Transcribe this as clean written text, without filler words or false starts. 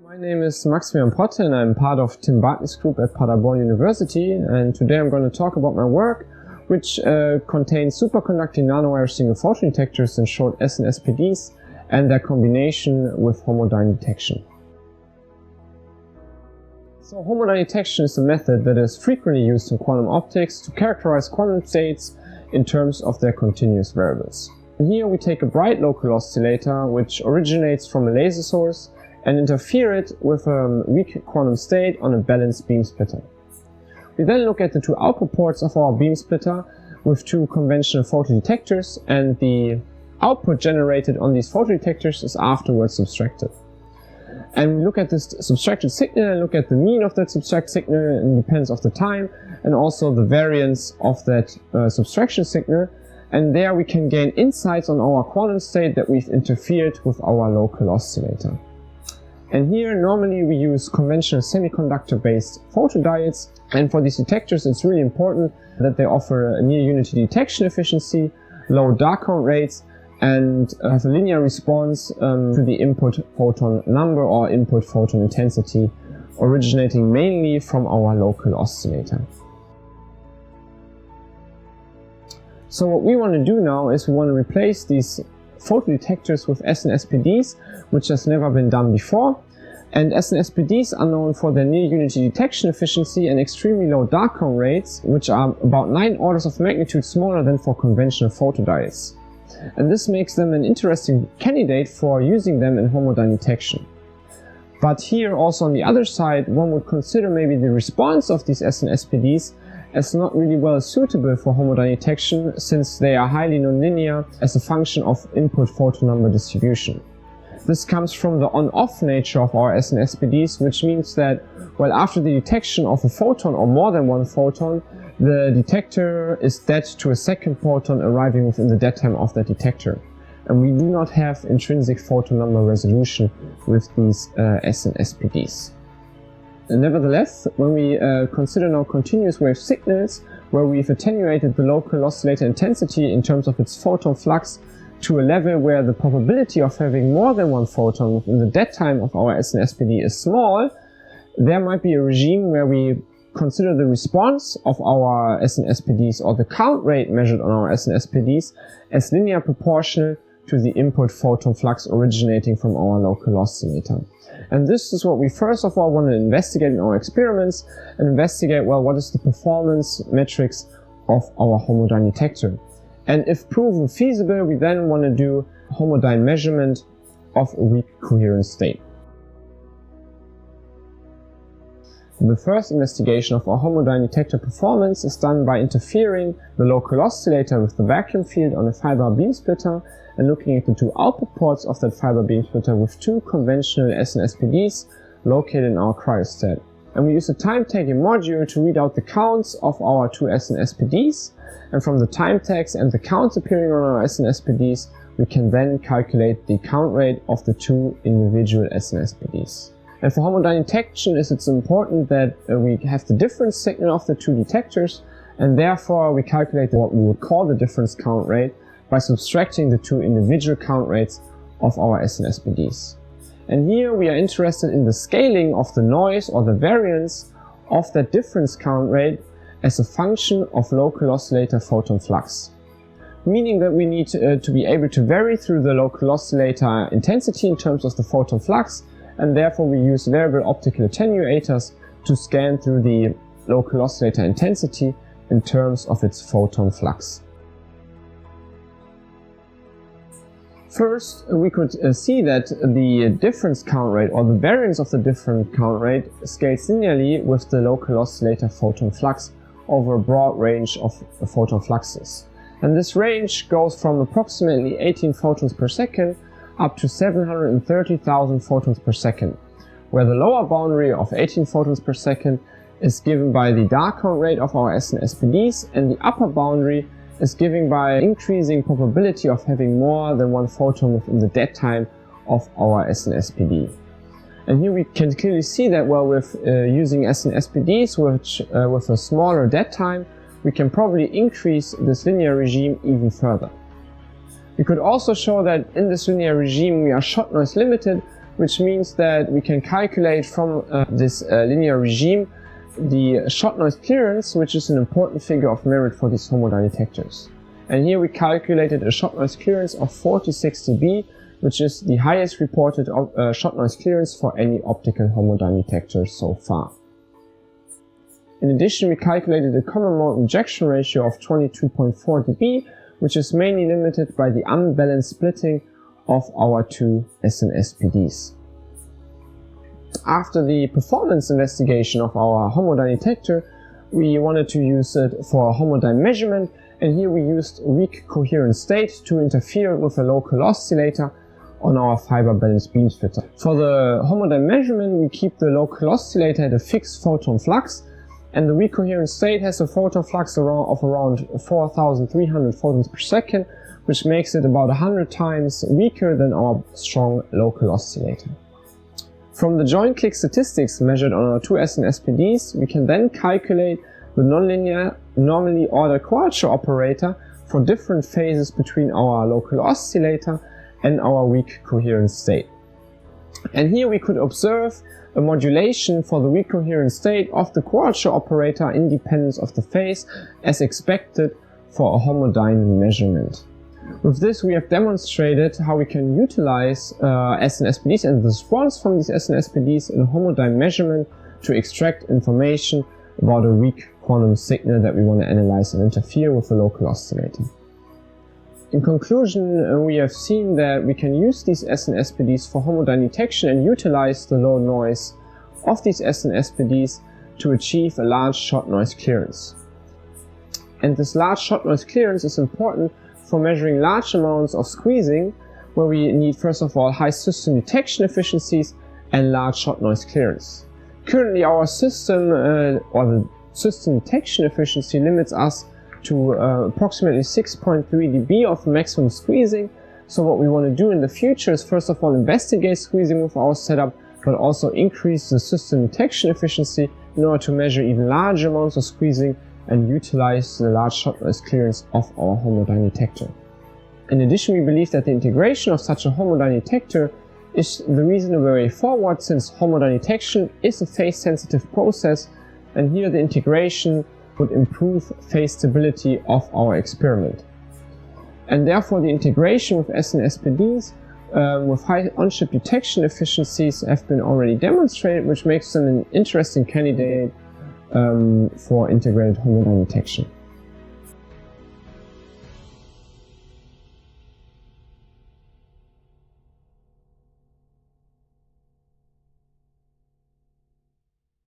My name is Maximilian Potte and I'm part of Tim Bartley's group at Paderborn University, and today I'm going to talk about my work, which contains superconducting nanowire single-photon detectors, in short SNSPDs, and their combination with homodyne detection. So homodyne detection is a method that is frequently used in quantum optics to characterize quantum states in terms of their continuous variables. And here we take a bright local oscillator which originates from a laser source and interfere it with a weak quantum state on a balanced beam splitter. We then look at the two output ports of our beam splitter with two conventional photodetectors, and the output generated on these photodetectors is afterwards subtracted. And we look at this subtracted signal and look at the mean of that subtracted signal, and depends on the time, and also the variance of that subtraction signal. And there we can gain insights on our quantum state that we've interfered with our local oscillator. And here normally we use conventional semiconductor-based photodiodes, and for these detectors it's really important that they offer a near unity detection efficiency, low dark count rates, and have a linear response to the input photon number or input photon intensity, originating mainly from our local oscillator. So what we want to do now is we want to replace these photodetectors with SNSPDs, which has never been done before. And SNSPDs are known for their near unity detection efficiency and extremely low dark count rates, which are about 9 orders of magnitude smaller than for conventional photodiodes. And this makes them an interesting candidate for using them in homodyne detection. But here also on the other side, one would consider maybe the response of these SNSPDs as not really well suitable for homodyne detection, since they are highly nonlinear as a function of input photon number distribution. This comes from the on-off nature of our SNSPDs, which means that, well, after the detection of a photon or more than one photon, the detector is dead to a second photon arriving within the dead time of that detector. And we do not have intrinsic photon number resolution with these SNSPDs. And nevertheless, when we consider now continuous wave signals, where we've attenuated the local oscillator intensity in terms of its photon flux to a level where the probability of having more than one photon within the dead time of our SNSPD is small, there might be a regime where we consider the response of our SNSPDs, or the count rate measured on our SNSPDs, as linear proportional to the input photon flux originating from our local oscillator. And this is what we first of all want to investigate in our experiments, and investigate, well, what is the performance metrics of our homodyne detector. And if proven feasible, we then want to do homodyne measurement of a weak coherent state. The first investigation of our homodyne detector performance is done by interfering the local oscillator with the vacuum field on a fiber beam splitter and looking at the two output ports of that fiber beam splitter with two conventional SNSPDs located in our cryostat. And we use a time-taking module to read out the counts of our two SNSPDs, and from the time tags and the counts appearing on our SNSPDs, we can then calculate the count rate of the two individual SNSPDs. And for homodyne detection, it's important that we have the difference signal of the two detectors, and therefore we calculate what we would call the difference count rate by subtracting the two individual count rates of our SNSPDs. And here we are interested in the scaling of the noise or the variance of that difference count rate as a function of local oscillator photon flux. Meaning that we need to be able to vary through the local oscillator intensity in terms of the photon flux, and therefore we use variable optical attenuators to scan through the local oscillator intensity in terms of its photon flux. First, we could see that the difference count rate, or the variance of the difference count rate, scales linearly with the local oscillator photon flux over a broad range of photon fluxes. And this range goes from approximately 18 photons per second up to 730,000 photons per second, where the lower boundary of 18 photons per second is given by the dark count rate of our SNSPDs, and the upper boundary is given by increasing probability of having more than one photon within the dead time of our SNSPD. And here we can clearly see that, well, with using SNSPDs with a smaller dead time, we can probably increase this linear regime even further. We could also show that in this linear regime we are shot noise limited which means that we can calculate from this linear regime the shot noise clearance, which is an important figure of merit for these homodyne detectors. And here we calculated a shot noise clearance of 46 dB, which is the highest reported shot noise clearance for any optical homodyne detector so far. In addition, we calculated a common mode rejection ratio of 22.4 dB, which is mainly limited by the unbalanced splitting of our two SNSPDs. After the performance investigation of our homodyne detector, we wanted to use it for a homodyne measurement, and here we used weak coherent state to interfere with a local oscillator on our fiber balanced beam splitter. For the homodyne measurement, we keep the local oscillator at a fixed photon flux, and the weak coherent state has a photon flux of around 4,300 photons per second, which makes it about 100 times weaker than our strong local oscillator. From the joint click statistics measured on our two SNSPDs, we can then calculate the nonlinear normally ordered quadrature operator for different phases between our local oscillator and our weak coherent state. And here we could observe a modulation for the weak coherent state of the quadrature operator independent of the phase, as expected for a homodyne measurement. With this, we have demonstrated how we can utilize SNSPDs and the response from these SNSPDs in a homodyne measurement to extract information about a weak quantum signal that we want to analyze and interfere with a local oscillator. In conclusion, we have seen that we can use these SNSPDs for homodyne detection and utilize the low noise of these SNSPDs to achieve a large shot noise clearance. And this large shot noise clearance is important for measuring large amounts of squeezing, where we need first of all high system detection efficiencies and large shot noise clearance. Currently our system or the system detection efficiency limits us to approximately 6.3 dB of maximum squeezing. So what we want to do in the future is first of all investigate squeezing with our setup, but also increase the system detection efficiency in order to measure even large amounts of squeezing and utilize the large shot noise clearance of our homodyne detector. In addition, we believe that the integration of such a homodyne detector is the reasonable way forward, since homodyne detection is a phase-sensitive process, and here the integration would improve phase stability of our experiment. And therefore the integration with SNSPDs with high on-chip detection efficiencies have been already demonstrated, which makes them an interesting candidate for integrated homodyne detection.